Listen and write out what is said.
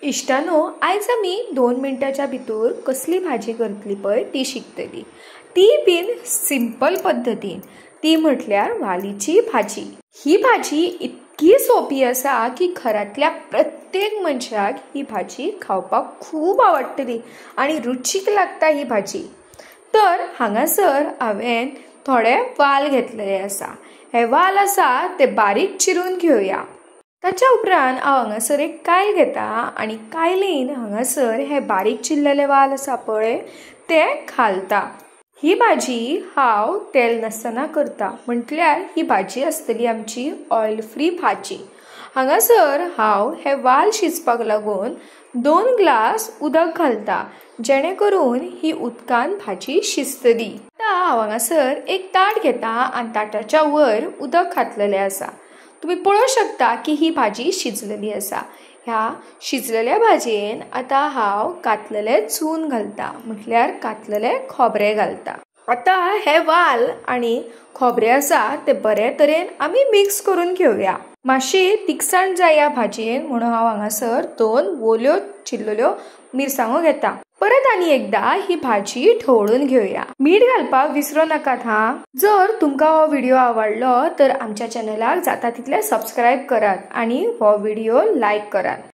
इश्टानो, आयज आमी 2 मिनटाच्या भितर कसली भाजी करतली पळय ती शिकतली। ती बीन सिंपल पद्धतीन, ती म्हटल्यार वालीची भाजी। ही भाजी इतकी सोपी आसा की घरातल्या प्रत्येक मनशाक ही भाजी खावपाक खूब आवडटली आणि रुचीक लागता ही भाजी। तर हांगासर हांवें थोडे वाल घेतलेले आसा। हे वाल आसा ते बारीक चिरून घेवया। ताच्या उपरांत हांव हांगासर एक कायल घेता आणि कायलीन हांगासर हे बारीक चिरलेले वाल आसा पळय ते घालता। ही भाजी हांव तेल नासतना करता, म्हटल्यार ही भाजी आसतली आमची ऑयल फ्री भाजी। हांगासर हांव हे वाल शिजपाक लागून 2 ग्लास उदक घालता, जेणे करून ही उदकान भाजी शिजतली। आता हांव हांगासर एक ताट घेता आणि ताटाच्या वयर उदक घातलेले आसा। तुम्ही पळोवंक शकता की ही भाजी शिजलेली आसा। ह्या शिजलेल्या भाजयेन आता हांव कातलेले चून घालता, म्हटल्यार कातलेले खोबरे घालता। आता हे वाल आणि खोबरे आसा ते बरे तरेन आमी मिक्स करून घेवया। मातशी तिखसाण जाय ह्या भाजयेन म्हणून हांव हांगासर 2 वोल्यो चिरलेल्यो मिरसांगो घेता। परत आनी एकदा ही भाजी ढवळून घेवया। मीठ घालपाक विसरू नाकात हां। जर तुमकां हो व्हिडिओ आवडलो तर आमच्या चॅनलाक जाता तितले सबस्क्राइब करात आणि हो व्हिडिओ लाईक करात।